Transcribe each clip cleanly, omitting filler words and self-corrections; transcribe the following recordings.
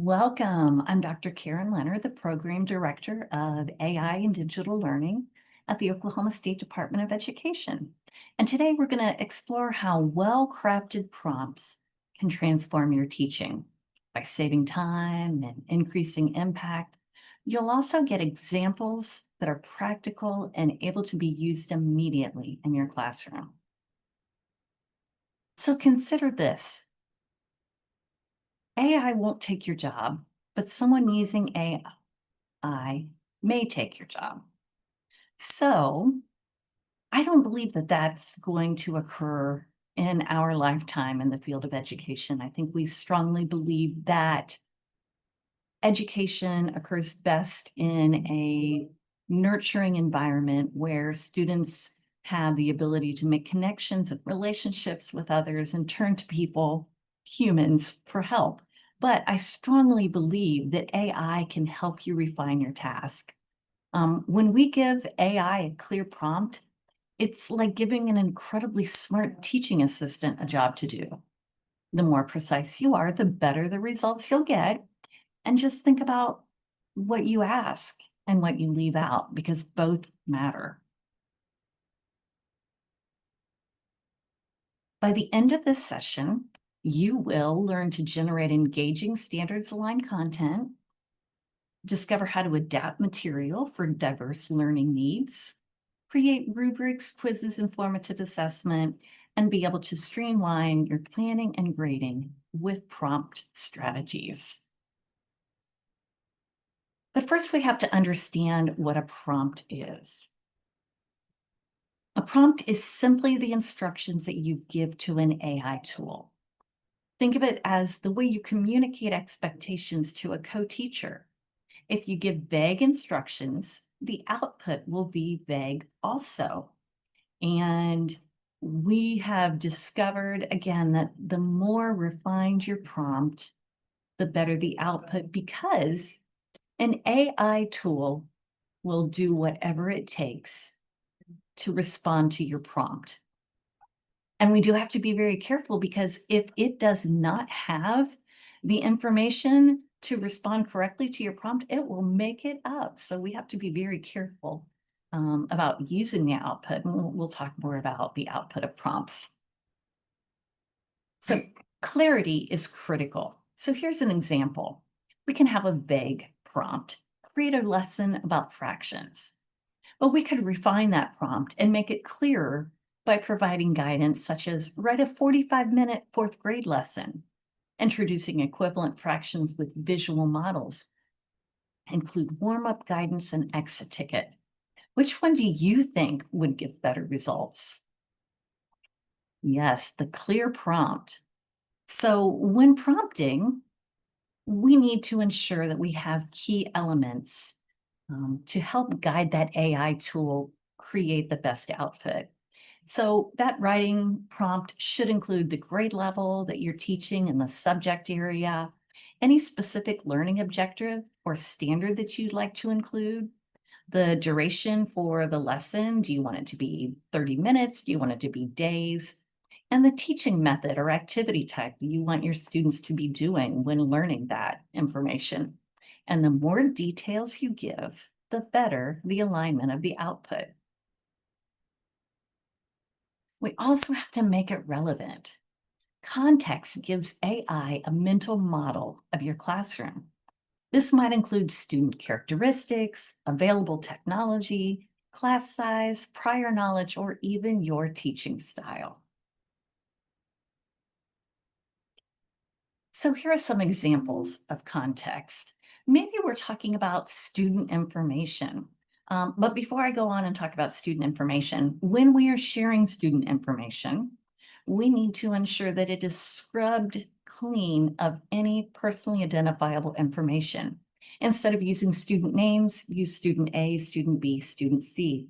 Welcome. I'm Dr. Karen Leonard, the Program Director of AI and Digital Learning at the Oklahoma State Department of Education. And today we're going to explore how well-crafted prompts can transform your teaching by saving time and increasing impact. You'll also get examples that are practical and able to be used immediately in your classroom. So consider this. AI won't take your job, but someone using AI may take your job. So I don't believe that that's going to occur in our lifetime in the field of education. I think we strongly believe that education occurs best in a nurturing environment where students have the ability to make connections and relationships with others and turn to people, humans, for help. But I strongly believe that AI can help you refine your task. When we give AI a clear prompt, it's like giving an incredibly smart teaching assistant a job to do. The more precise you are, the better the results you'll get. And just think about what you ask and what you leave out, because both matter. By the end of this session, you will learn to generate engaging standards-aligned content, discover how to adapt material for diverse learning needs, create rubrics, quizzes, and formative assessment, and be able to streamline your planning and grading with prompt strategies. But first, we have to understand what a prompt is. A prompt is simply the instructions that you give to an AI tool. Think of it as the way you communicate expectations to a co-teacher. If you give vague instructions, the output will be vague also. And we have discovered, again, that the more refined your prompt, the better the output, because an AI tool will do whatever it takes to respond to your prompt. And we do have to be very careful, because if it does not have the information to respond correctly to your prompt, it will make it up. So we have to be very careful about using the output. And we'll talk more about the output of prompts. So clarity is critical. So here's an example. We can have a vague prompt, create a lesson about fractions. But we could refine that prompt and make it clearer by providing guidance such as write a 45-minute fourth grade lesson, introducing equivalent fractions with visual models, include warm-up guidance and exit ticket. Which one do you think would give better results? Yes, the clear prompt. So when prompting, we need to ensure that we have key elements to help guide that AI tool create the best output. So that writing prompt should include the grade level that you're teaching and the subject area, any specific learning objective or standard that you'd like to include, the duration for the lesson. Do you want it to be 30 minutes? Do you want it to be days? And the teaching method or activity type you want your students to be doing when learning that information. And the more details you give, the better the alignment of the output. We also have to make it relevant. Context gives AI a mental model of your classroom. This might include student characteristics, available technology, class size, prior knowledge, or even your teaching style. So here are some examples of context. Maybe we're talking about student information. But before I go on and talk about student information, when we are sharing student information, we need to ensure that it is scrubbed clean of any personally identifiable information. Instead of using student names, use student A, student B, student C.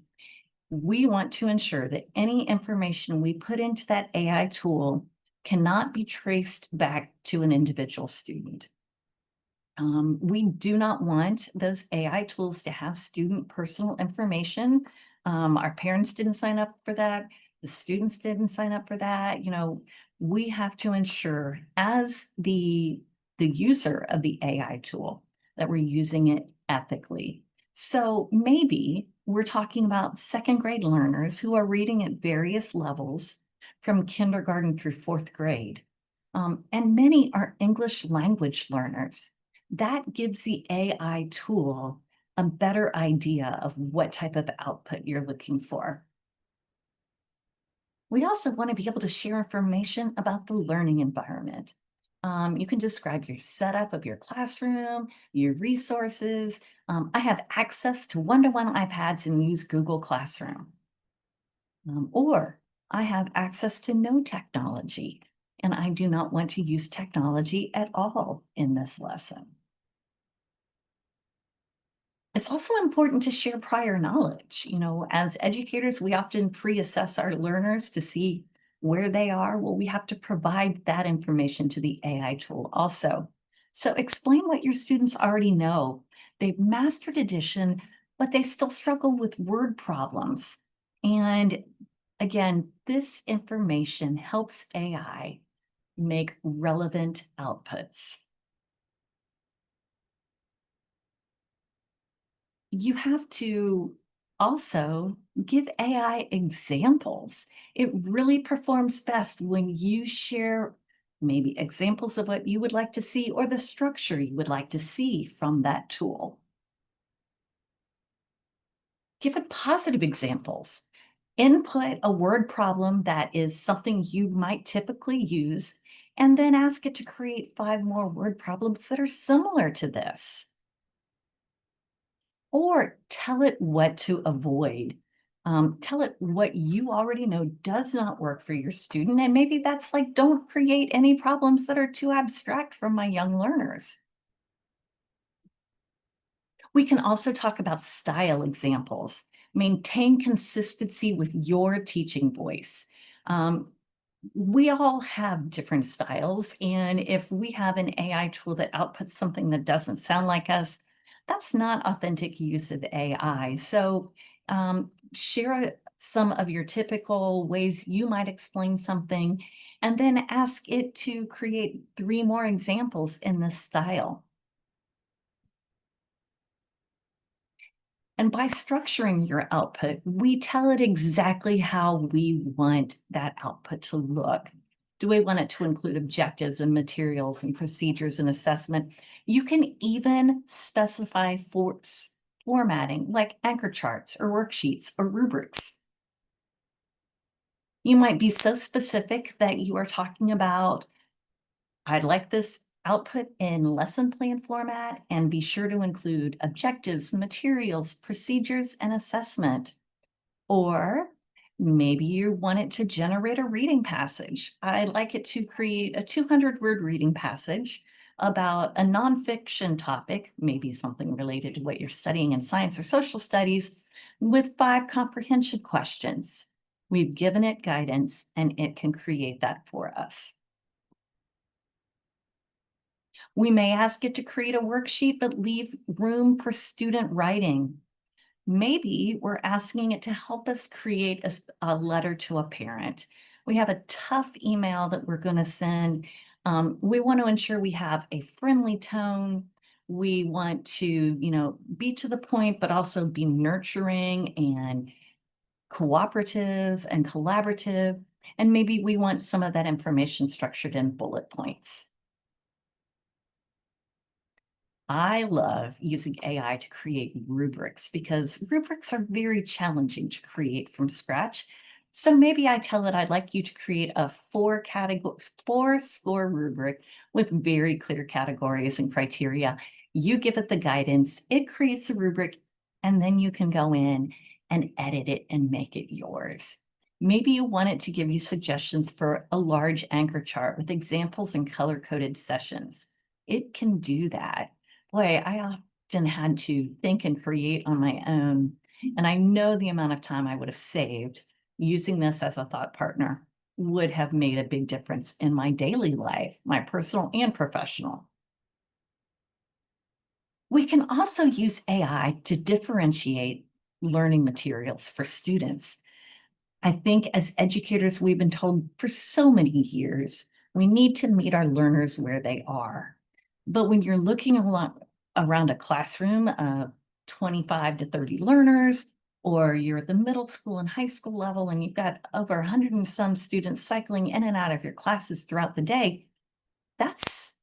We want to ensure that any information we put into that AI tool cannot be traced back to an individual student. We do not want those AI tools to have student personal information. Our parents didn't sign up for that. The students didn't sign up for that. We have to ensure, as the the user of the AI tool, that we're using it ethically. So maybe we're talking about second grade learners who are reading at various levels from kindergarten through fourth grade. And many are English language learners. That gives the AI tool a better idea of what type of output you're looking for. We also want to be able to share information about the learning environment. You can describe your setup of your classroom, your resources. I have access to one-to-one iPads and use Google Classroom. Or I have access to no technology, and I do not want to use technology at all in this lesson. It's also important to share prior knowledge. As educators, we often pre-assess our learners to see where they are. Well, we have to provide that information to the AI tool also. So explain what your students already know. They've mastered addition, but they still struggle with word problems. And again, this information helps AI make relevant outputs. You have to also give AI examples. It really performs best when you share maybe examples of what you would like to see or the structure you would like to see from that tool. Give it positive examples. Input a word problem that is something you might typically use, and then ask it to create 5 more word problems that are similar to this. Or tell it what to avoid. Tell it what you already know does not work for your student, and maybe that's like, don't create any problems that are too abstract for my young learners. We can also talk about style examples. Maintain consistency with your teaching voice. We all have different styles, and if we have an AI tool that outputs something that doesn't sound like us, that's not authentic use of AI. So share some of your typical ways you might explain something, and then ask it to create 3 more examples in this style. And by structuring your output, we tell it exactly how we want that output to look. Do we want it to include objectives and materials and procedures and assessment? You can even specify formatting like anchor charts or worksheets or rubrics. You might be so specific that you are talking about, I'd like this output in lesson plan format, and be sure to include objectives, materials, procedures, and assessment. Or maybe you want it to generate a reading passage. I'd like it to create a 200-word reading passage about a nonfiction topic, maybe something related to what you're studying in science or social studies, with 5 comprehension questions. We've given it guidance, and it can create that for us. We may ask it to create a worksheet, but leave room for student writing. Maybe we're asking it to help us create a letter to a parent. We have a tough email that we're going to send. We want to ensure we have a friendly tone. We want to, be to the point, but also be nurturing and cooperative and collaborative. And maybe we want some of that information structured in bullet points. I love using AI to create rubrics because rubrics are very challenging to create from scratch. So maybe I tell it I'd like you to create a 4-score rubric with very clear categories and criteria. You give it the guidance, it creates the rubric, and then you can go in and edit it and make it yours. Maybe you want it to give you suggestions for a large anchor chart with examples and color-coded sessions. It can do that. Boy, I often had to think and create on my own, and I know the amount of time I would have saved using this as a thought partner would have made a big difference in my daily life, my personal and professional. We can also use AI to differentiate learning materials for students. I think as educators, we've been told for so many years, we need to meet our learners where they are. But when you're looking around a classroom of 25 to 30 learners, or you're at the middle school and high school level, and you've got over 100 and some students cycling in and out of your classes throughout the day, that's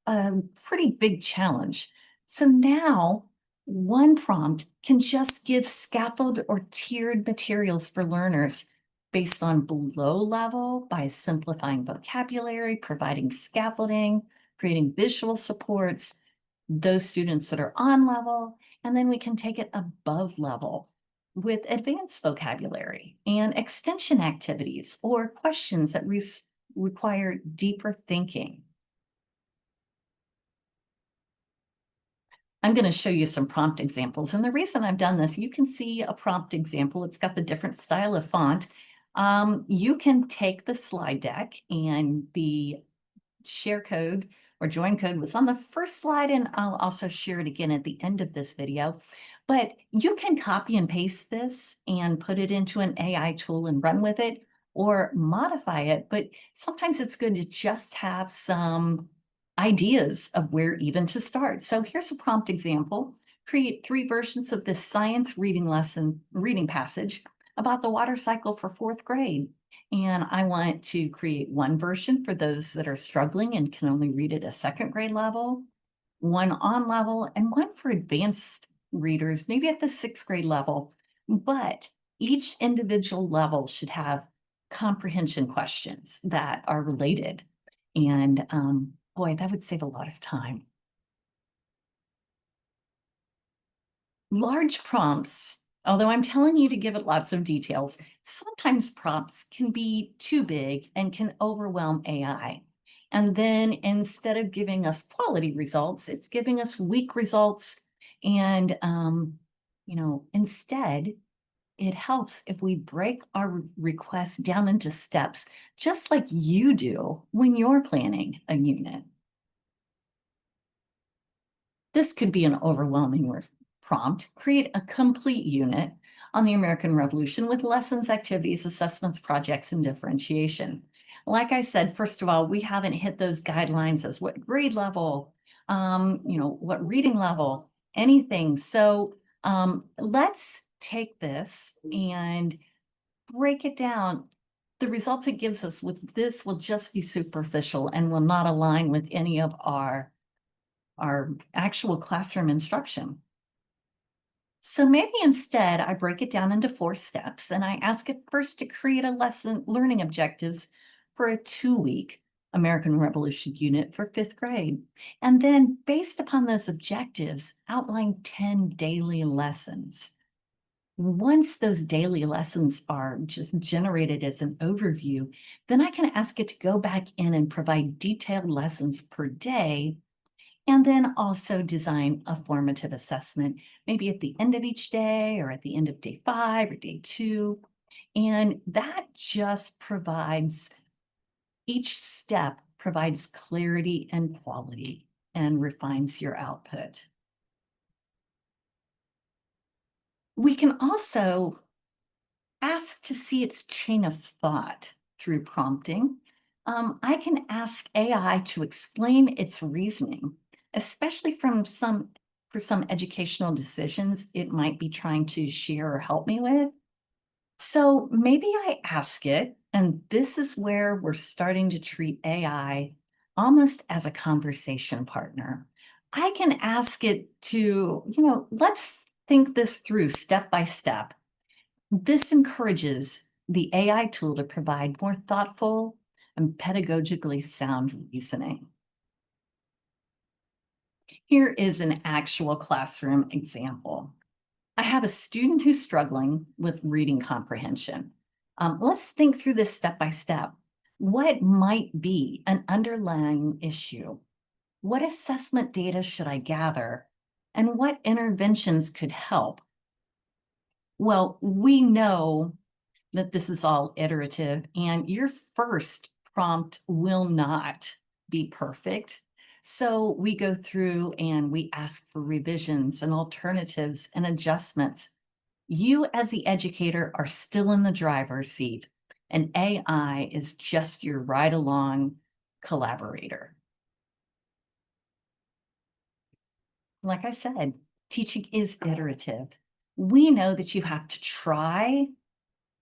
a pretty big challenge. So now one prompt can just give scaffold or tiered materials for learners based on below level by simplifying vocabulary, providing scaffolding, creating visual supports, those students that are on level, and then we can take it above level with advanced vocabulary and extension activities or questions that require deeper thinking. I'm going to show you some prompt examples. And the reason I've done this, you can see a prompt example. It's got the different style of font. You can take the slide deck, and the share code or join code was on the first slide, and I'll also share it again at the end of this video. But you can copy and paste this and put it into an AI tool and run with it or modify it. But sometimes it's good to just have some ideas of where even to start. So here's a prompt example. Create 3 versions of this science reading passage about the water cycle for 4th grade. And I want to create one version for those that are struggling and can only read at a 2nd grade level, one on level, and one for advanced readers, maybe at the 6th grade level. But each individual level should have comprehension questions that are related. And boy, that would save a lot of time. Large prompts, although I'm telling you to give it lots of details, sometimes prompts can be too big and can overwhelm AI. And then instead of giving us quality results, it's giving us weak results. And, instead, it helps if we break our requests down into steps, just like you do when you're planning a unit. This could be an overwhelming prompt. Create a complete unit on the American Revolution with lessons, activities, assessments, projects, and differentiation. Like I said, first of all, we haven't hit those guidelines as what grade level, what reading level, anything. So let's take this and break it down. The results it gives us with this will just be superficial and will not align with any of our actual classroom instruction. So maybe instead I break it down into 4 steps, and I ask it first to create a lesson learning objectives for a 2-week American Revolution unit for 5th grade. And then based upon those objectives, outline 10 daily lessons. Once those daily lessons are just generated as an overview, then I can ask it to go back in and provide detailed lessons per day, and then also design a formative assessment, maybe at the end of each day or at the end of day 5 or day 2. And that just provides, each step provides clarity and quality and refines your output. We can also ask to see its chain of thought through prompting. I can ask AI to explain its reasoning, especially for some educational decisions it might be trying to share or help me with. So maybe I ask it, and this is where we're starting to treat AI almost as a conversation partner. I can ask it to, let's think this through step by step. This encourages the AI tool to provide more thoughtful and pedagogically sound reasoning. Here is an actual classroom example. I have a student who's struggling with reading comprehension. Let's think through this step by step. What might be an underlying issue? What assessment data should I gather? And what interventions could help? Well, we know that this is all iterative, and your first prompt will not be perfect. So we go through and we ask for revisions and alternatives and adjustments. You as the educator are still in the driver's seat, and AI is just your ride along collaborator. like I said, teaching is iterative. We know that you have to try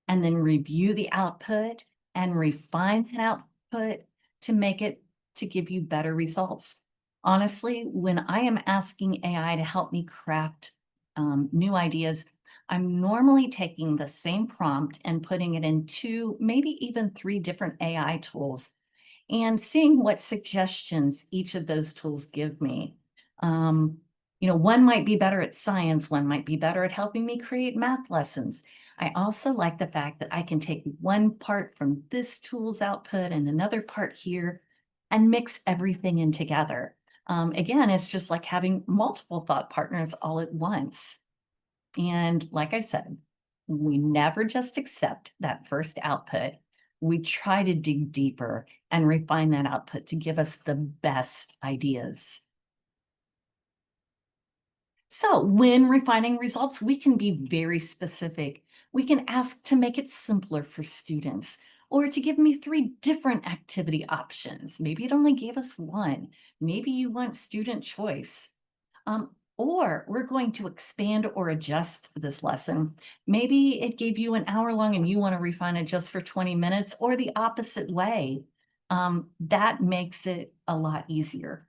and then review the output and refine that output to make it to give you better results. Honestly, when I am asking AI to help me craft new ideas, I'm normally taking the same prompt and putting it in two, maybe even three different AI tools and seeing what suggestions each of those tools give me. Um, one might be better at science, one might be better at helping me create math lessons. I also like the fact that I can take one part from this tool's output and another part here and mix everything in together. Again, it's just like having multiple thought partners all at once. And like I said, we never just accept that first output. We try to dig deeper and refine that output to give us the best ideas. So when refining results, we can be very specific. We can ask to make it simpler for students or to give me 3 different activity options. Maybe it only gave us one. Maybe you want student choice. Or we're going to expand or adjust this lesson. Maybe it gave you an hour long and you want to refine it just for 20 minutes or the opposite way. That makes it a lot easier.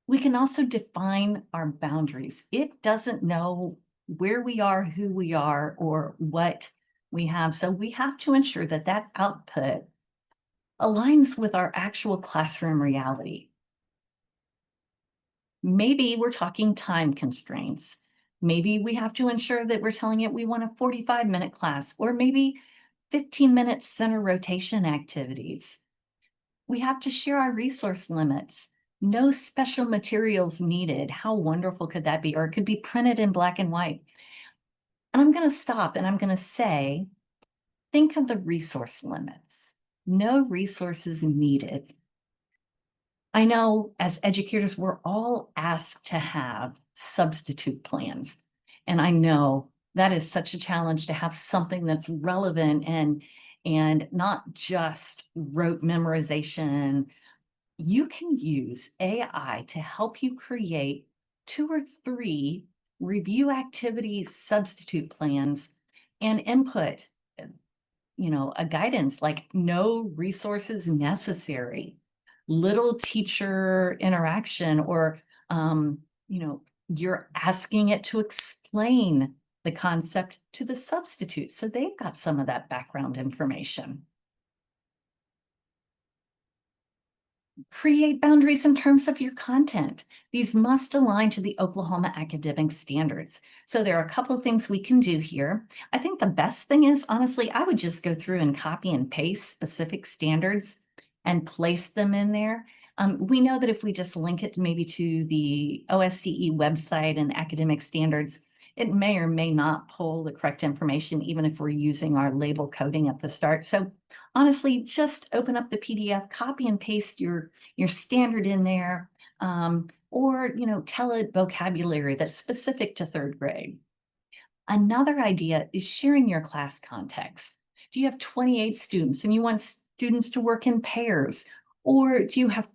We can also define our boundaries. It doesn't know where we are, who we are, or what we have. So we have to ensure that that output aligns with our actual classroom reality. Maybe we're talking time constraints. Maybe we have to ensure that we're telling it we want a 45-minute class, or maybe 15-minute center rotation activities. We have to share our resource limits. No special materials needed. How wonderful could that be? Or it could be printed in black and white. And I'm going to stop and I'm going to say, think of the resource limits. No resources needed. I know as educators, we're all asked to have substitute plans. And I know that is such a challenge to have something that's relevant and not just rote memorization. You can use AI to help you create 2 or 3 review activity substitute plans and input, a guidance like no resources necessary, little teacher interaction, or, you're asking it to explain the concept to the substitute. So they've got some of that background information. Create boundaries in terms of your content. These must align to the Oklahoma academic standards. So there are a couple of things we can do here. I think the best thing is, honestly, I would just go through and copy and paste specific standards and place them in there. We know that if we just link it maybe to the OSDE website and academic standards, it may or may not pull the correct information, even if we're using our label coding at the start. So honestly, just open up the PDF, copy and paste your standard in there, or tell it vocabulary that's specific to 3rd grade. Another idea is sharing your class context. Do you have 28 students and you want students to work in pairs? Or do you have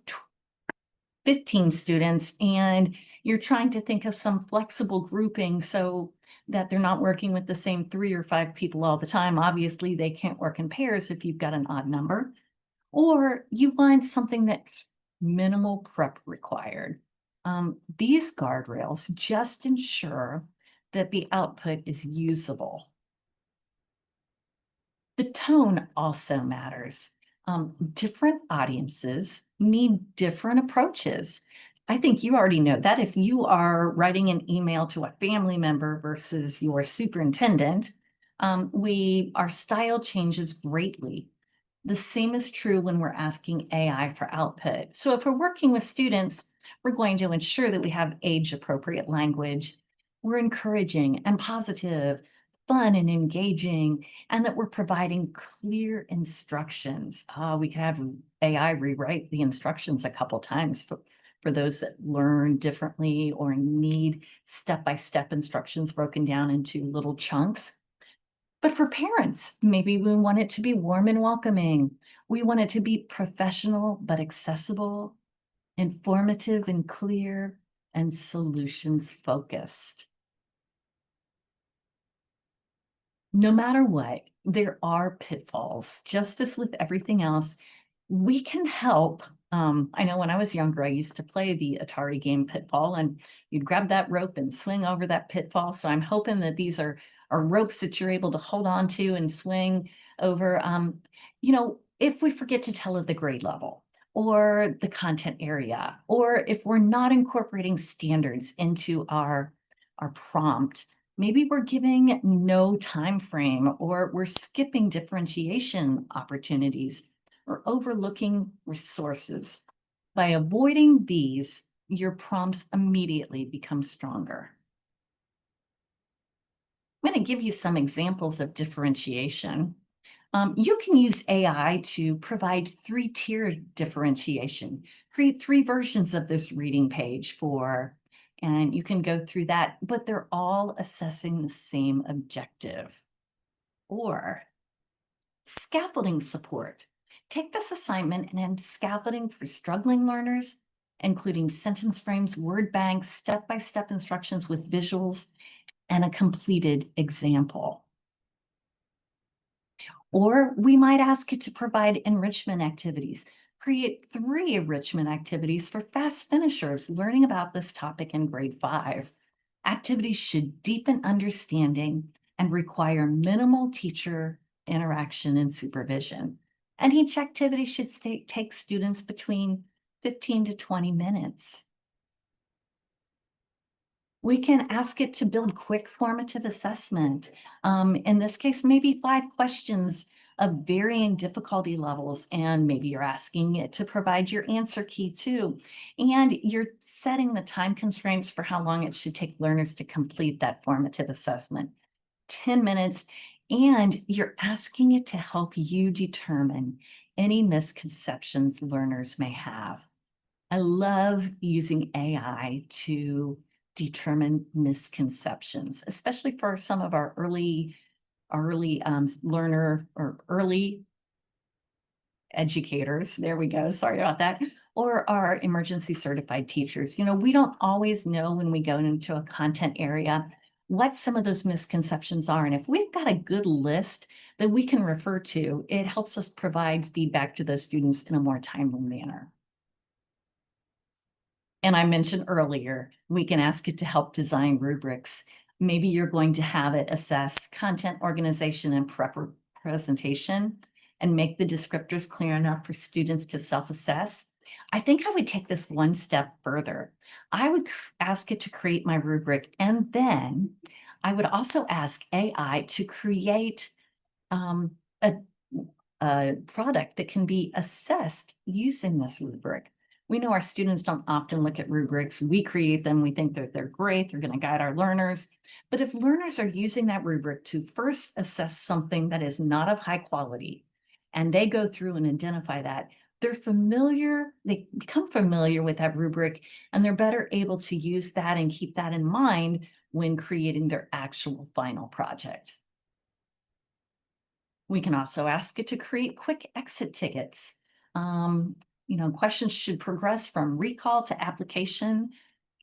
15 students and you're trying to think of some flexible grouping so that they're not working with the same 3 or 5 people all the time? Obviously, they can't work in pairs if you've got an odd number. Or you want something that's minimal prep required. These guardrails just ensure that the output is usable. The tone also matters. Different audiences need different approaches. I think you already know that if you are writing an email to a family member versus your superintendent, our style changes greatly. The same is true when we're asking AI for output. So if we're working with students, we're going to ensure that we have age-appropriate language. We're encouraging and positive, fun and engaging, and that we're providing clear instructions. We can have AI rewrite the instructions a couple times for those that learn differently or need step-by-step instructions broken down into little chunks. But for parents, maybe we want it to be warm and welcoming. We want it to be professional but accessible, informative and clear. and solutions focused. No matter what, there are pitfalls. Just as with everything else, we can help. I know when I was younger, I used to play the Atari game Pitfall, and you'd grab that rope and swing over that pitfall. So I'm hoping that these are ropes that you're able to hold on to and swing over. If we forget to tell it the grade level or the content area, or if we're not incorporating standards into our prompt, maybe we're giving no time frame, or we're skipping differentiation opportunities, or overlooking resources. By avoiding these, your prompts immediately become stronger. I'm going to give you some examples of differentiation. You can use AI to provide three-tier differentiation. Create three versions of this reading page and you can go through that, but they're all assessing the same objective. Or scaffolding support. Take this assignment and add scaffolding for struggling learners, including sentence frames, word banks, step-by-step instructions with visuals, and a completed example. Or we might ask it to provide enrichment activities. Create 3 enrichment activities for fast finishers learning about this topic in grade 5. Activities should deepen understanding and require minimal teacher interaction and supervision. And each activity should take students between 15 to 20 minutes. We can ask it to build quick formative assessment. In this case, maybe 5 questions of varying difficulty levels, and maybe you're asking it to provide your answer key too. And you're setting the time constraints for how long it should take learners to complete that formative assessment. 10 minutes, and you're asking it to help you determine any misconceptions learners may have. I love using AI to determine misconceptions, especially for some of our early learner or early educators. There we go. Sorry about that. Or our emergency certified teachers. We don't always know when we go into a content area what some of those misconceptions are. And if we've got a good list that we can refer to, it helps us provide feedback to those students in a more timely manner. And I mentioned earlier, we can ask it to help design rubrics. Maybe you're going to have it assess content organization and presentation and make the descriptors clear enough for students to self-assess. I think I would take this one step further. I would ask it to create my rubric, and then I would also ask AI to create a product that can be assessed using this rubric. We know our students don't often look at rubrics. We create them. We think that they're great. They're going to guide our learners. But if learners are using that rubric to first assess something that is not of high quality, and they go through and identify that, they become familiar with that rubric, and they're better able to use that and keep that in mind when creating their actual final project. We can also ask it to create quick exit tickets. Questions should progress from recall to application.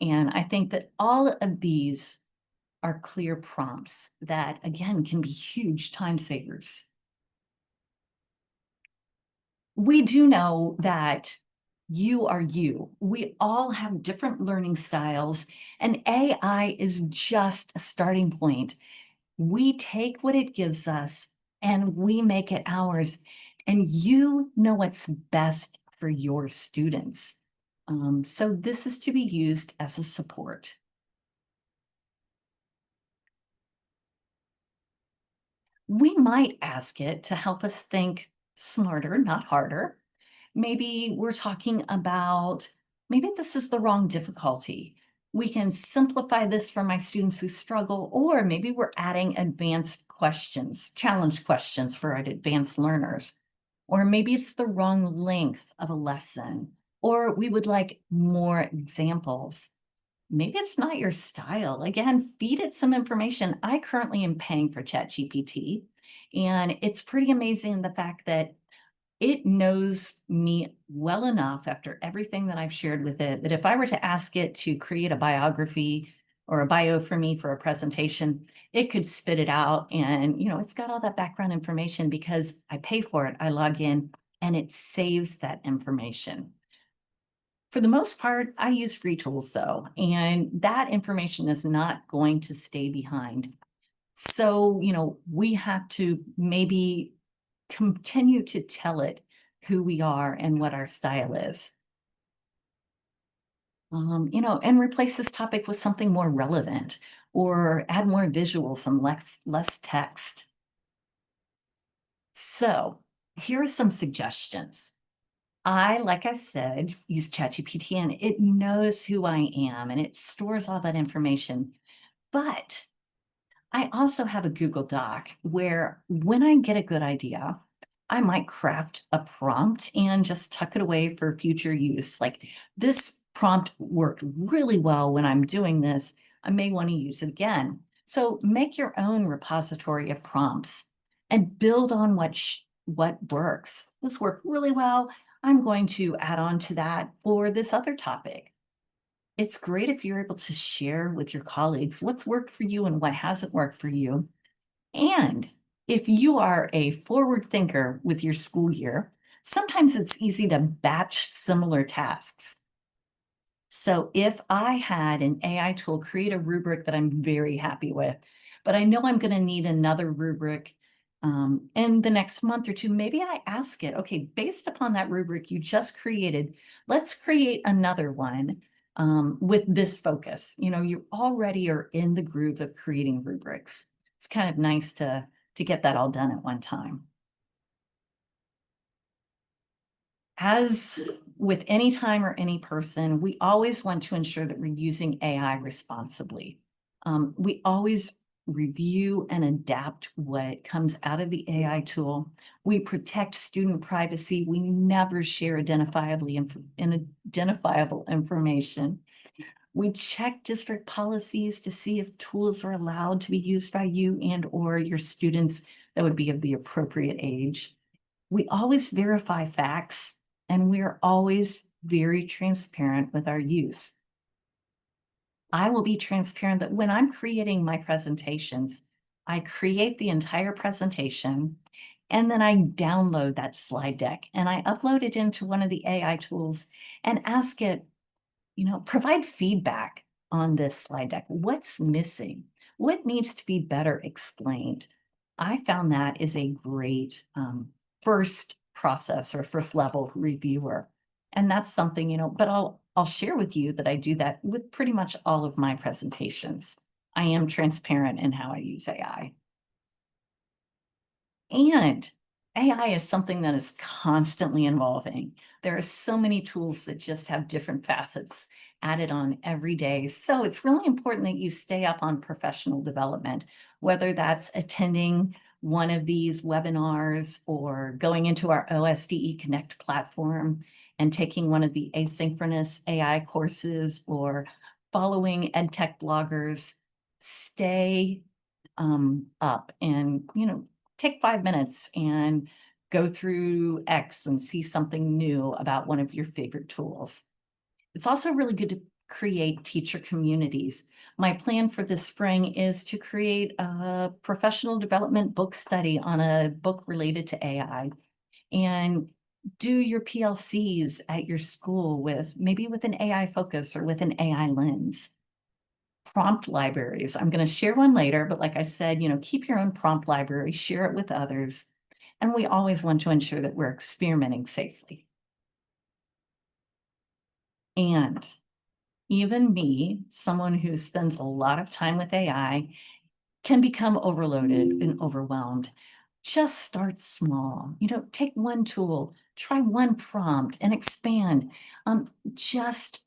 And I think that all of these are clear prompts that, again, can be huge time savers. We do know that you are you. We all have different learning styles, and AI is just a starting point. We take what it gives us and we make it ours. And you know what's best for your students. So this is to be used as a support. We might ask it to help us think smarter, not harder. Maybe we're talking about, maybe this is the wrong difficulty. We can simplify this for my students who struggle, or maybe we're adding advanced questions, challenge questions for our advanced learners. Or maybe it's the wrong length of a lesson, or we would like more examples. Maybe it's not your style. Again, feed it some information. I currently am paying for ChatGPT, and it's pretty amazing the fact that It knows me well enough after everything that I've shared with it that if I were to ask it to create a biography or a bio for me for a presentation, it could spit it out. And, it's got all that background information because I pay for it. I log in and it saves that information. For the most part, I use free tools though, and that information is not going to stay behind. So, we have to maybe continue to tell it who we are and what our style is. And replace this topic with something more relevant or add more visuals and less text. So here are some suggestions. Like I said, use ChatGPT and it knows who I am and it stores all that information. But I also have a Google Doc where when I get a good idea, I might craft a prompt and just tuck it away for future use. Like this prompt worked really well when I'm doing this. I may want to use it again. So make your own repository of prompts and build on what works. This worked really well. I'm going to add on to that for this other topic. It's great if you're able to share with your colleagues what's worked for you and what hasn't worked for you. And if you are a forward thinker with your school year, sometimes it's easy to batch similar tasks. So if I had an AI tool create a rubric that I'm very happy with, but I know I'm going to need another rubric in the next month or two, maybe I ask it, okay, based upon that rubric you just created, let's create another one with this focus. You already are in the groove of creating rubrics. It's kind of nice to get that all done at one time. As with any time or any person, we always want to ensure that we're using AI responsibly. We always review and adapt what comes out of the AI tool. We protect student privacy. We never share identifiable information. We check district policies to see if tools are allowed to be used by you and or your students that would be of the appropriate age. We always verify facts, and we're always very transparent with our use. I will be transparent that when I'm creating my presentations, I create the entire presentation and then I download that slide deck and I upload it into one of the AI tools and ask it, provide feedback on this slide deck. What's missing? What needs to be better explained? I found that is a great first process or first level reviewer. And that's something, but I'll share with you that I do that with pretty much all of my presentations. I am transparent in how I use AI. And AI is something that is constantly evolving. There are so many tools that just have different facets added on every day. So it's really important that you stay up on professional development, whether that's attending one of these webinars or going into our OSDE Connect platform and taking one of the asynchronous AI courses or following EdTech bloggers. Stay up and, take 5 minutes and go through X and see something new about one of your favorite tools. It's also really good to create teacher communities. My plan for this spring is to create a professional development book study on a book related to AI and do your PLCs at your school maybe with an AI focus or with an AI lens. Prompt libraries. I'm going to share one later, but like I said, keep your own prompt library, share it with others. And we always want to ensure that we're experimenting safely. And even me, someone who spends a lot of time with AI, can become overloaded and overwhelmed. Just start small. Take one tool, try one prompt and expand. Just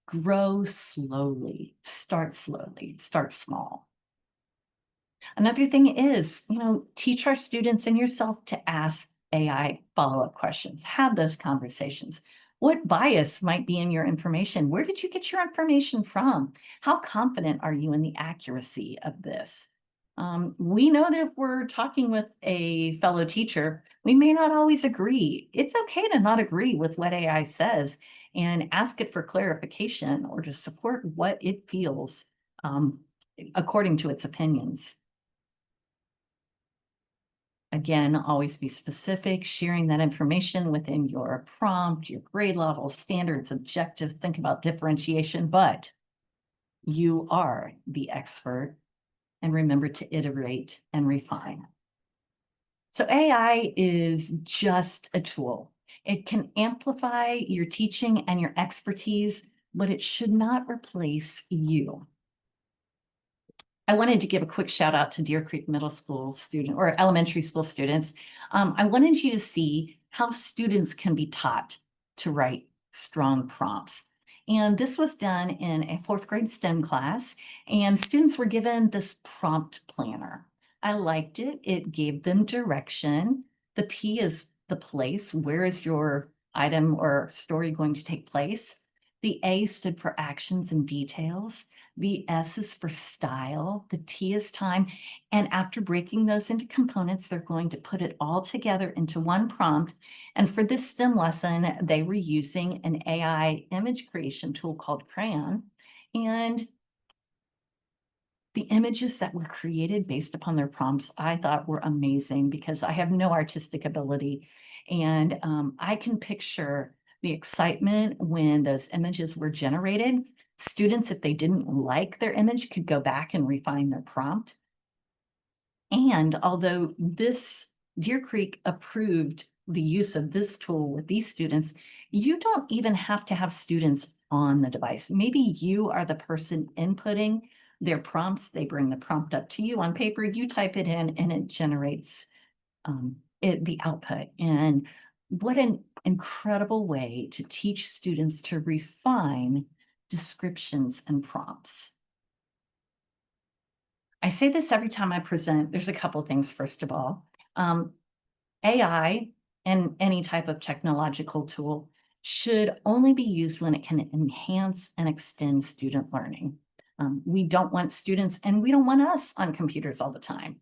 grow slowly, start small. Another thing is, teach our students and yourself to ask AI follow-up questions, have those conversations. What bias might be in your information? Where did you get your information from? How confident are you in the accuracy of this? We know that if we're talking with a fellow teacher, we may not always agree. It's okay to not agree with what AI says and ask it for clarification or to support what it feels um, according to its opinions. Again, always be specific, sharing that information within your prompt, your grade level, standards, objectives. Think about differentiation, but you are the expert, and remember to iterate and refine. So AI is just a tool. It can amplify your teaching and your expertise, but it should not replace you. I wanted to give a quick shout out to Deer Creek Middle School student or elementary school students. I wanted you to see how students can be taught to write strong prompts. And this was done in a fourth grade STEM class, and students were given this prompt planner. I liked it. It gave them direction. The P is the place. Where is your item or story going to take place? The A stood for actions and details. The S is for style, the T is time, and after breaking those into components, they're going to put it all together into one prompt. And for this STEM lesson, they were using an AI image creation tool called Crayon. And the images that were created based upon their prompts, I thought were amazing because I have no artistic ability. And I can picture the excitement when those images were generated. Students, if they didn't like their image, could go back and refine their prompt. And although this Deer Creek approved the use of this tool with these students, you don't even have to have students on the device. Maybe you are the person inputting their prompts. They bring the prompt up to you on paper, you type it in, and it generates the output. And what an incredible way to teach students to refine descriptions and prompts. I say this every time I present. There's a couple things. First of all, AI and any type of technological tool should only be used when it can enhance and extend student learning. We don't want students, and we don't want us on computers all the time.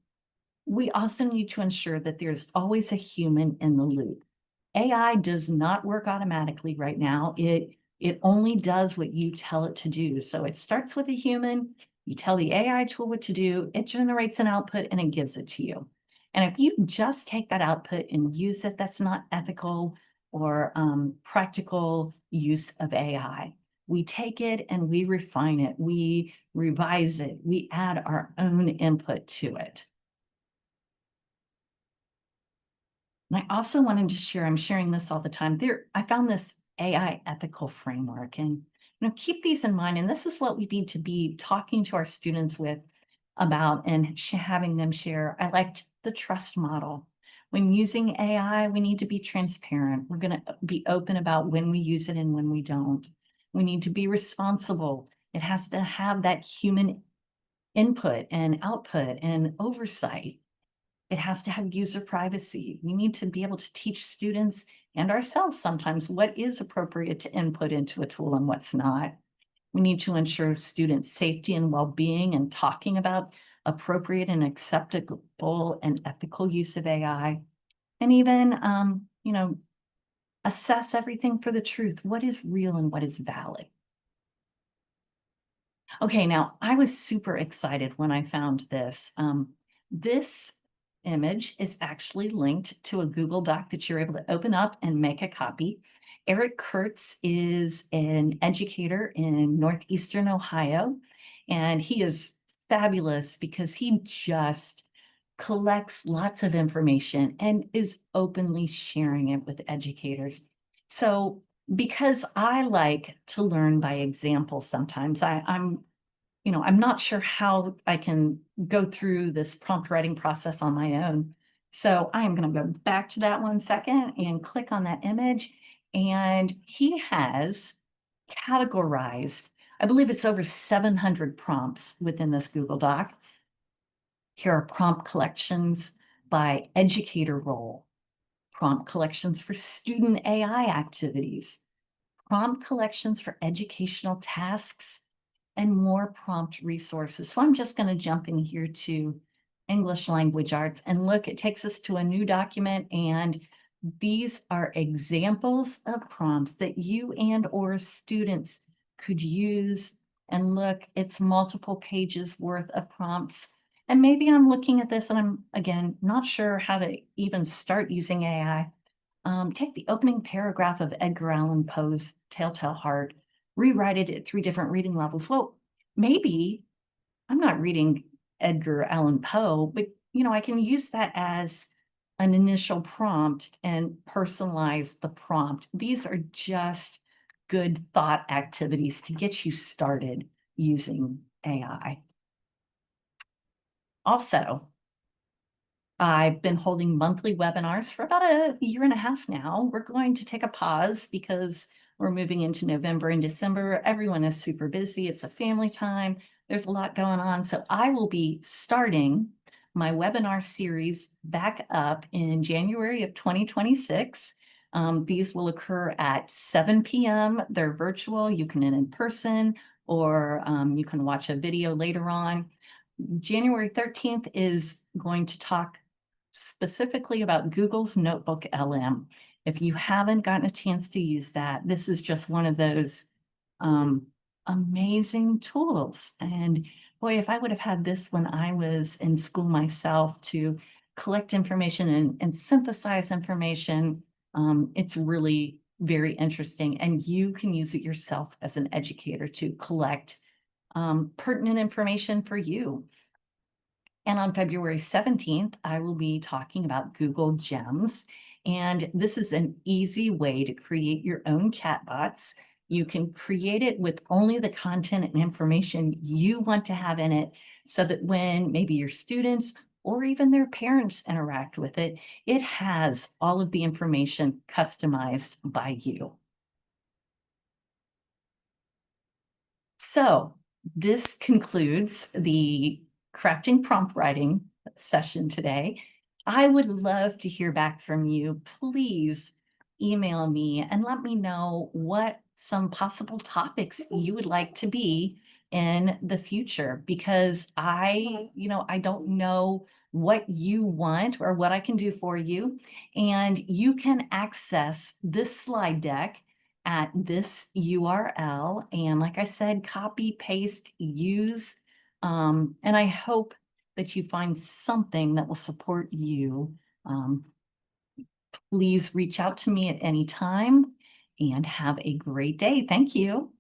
We also need to ensure that there's always a human in the loop. AI does not work automatically right now. It only does what you tell it to do. So it starts with a human, you tell the AI tool what to do, it generates an output and it gives it to you. And if you just take that output and use it, that's not ethical or practical use of AI. We take it and we refine it, we revise it, we add our own input to it. And I also wanted to share, I'm sharing this all the time. I found this AI ethical framework, and keep these in mind. And this is what we need to be talking to our students with about and having them share. I liked the trust model. When using AI, we need to be transparent. We're going to be open about when we use it and when we don't. We need to be responsible. It has to have that human input and output and oversight. It has to have user privacy. We need to be able to teach students and ourselves sometimes what is appropriate to input into a tool and what's not. We need to ensure student safety and well-being and talking about appropriate and acceptable and ethical use of AI. And even, assess everything for the truth. What is real and what is valid? Okay, now I was super excited when I found this. This image is actually linked to a Google Doc that you're able to open up and make a copy. Eric Kurtz is an educator in Northeastern Ohio, and he is fabulous because he just collects lots of information and is openly sharing it with educators. So because I like to learn by example sometimes, I'm not sure how I can go through this prompt writing process on my own. So I am going to go back to that 1 second and click on that image. And he has categorized, I believe it's over 700 prompts within this Google Doc. Here are prompt collections by educator role, prompt collections for student AI activities, prompt collections for educational tasks, and more prompt resources. So I'm just going to jump in here to English language arts. And look, it takes us to a new document, and these are examples of prompts that you and or students could use. And look, it's multiple pages worth of prompts. And maybe I'm looking at this and I'm, again, not sure how to even start using AI. Take the opening paragraph of Edgar Allan Poe's Telltale Heart, rewrite it at 3 different reading levels. Well, maybe I'm not reading Edgar Allan Poe, but I can use that as an initial prompt and personalize the prompt. These are just good thought activities to get you started using AI. Also, I've been holding monthly webinars for about a year and a half now. We're going to take a pause because we're moving into November and December. Everyone is super busy. It's a family time. There's a lot going on. So I will be starting my webinar series back up in January of 2026. These will occur at 7 p.m. They're virtual. You can in person, or you can watch a video later on. January 13th is going to talk specifically about Google's Notebook LM. If you haven't gotten a chance to use that, this is just one of those amazing tools. And boy, if I would have had this when I was in school myself to collect information and synthesize information, it's really very interesting. And you can use it yourself as an educator to collect pertinent information for you. And on February 17th, I will be talking about Google Gems. And this is an easy way to create your own chatbots. You can create it with only the content and information you want to have in it, so that when maybe your students or even their parents interact with it, it has all of the information customized by you. So this concludes the crafting prompt writing session today. I would love to hear back from you. Please email me and let me know what some possible topics you would like to be in the future, because I don't know what you want or what I can do for you. And you can access this slide deck at this URL. And like I said, copy, paste, use. And I hope that you find something that will support you. Please reach out to me at any time and have a great day. Thank you.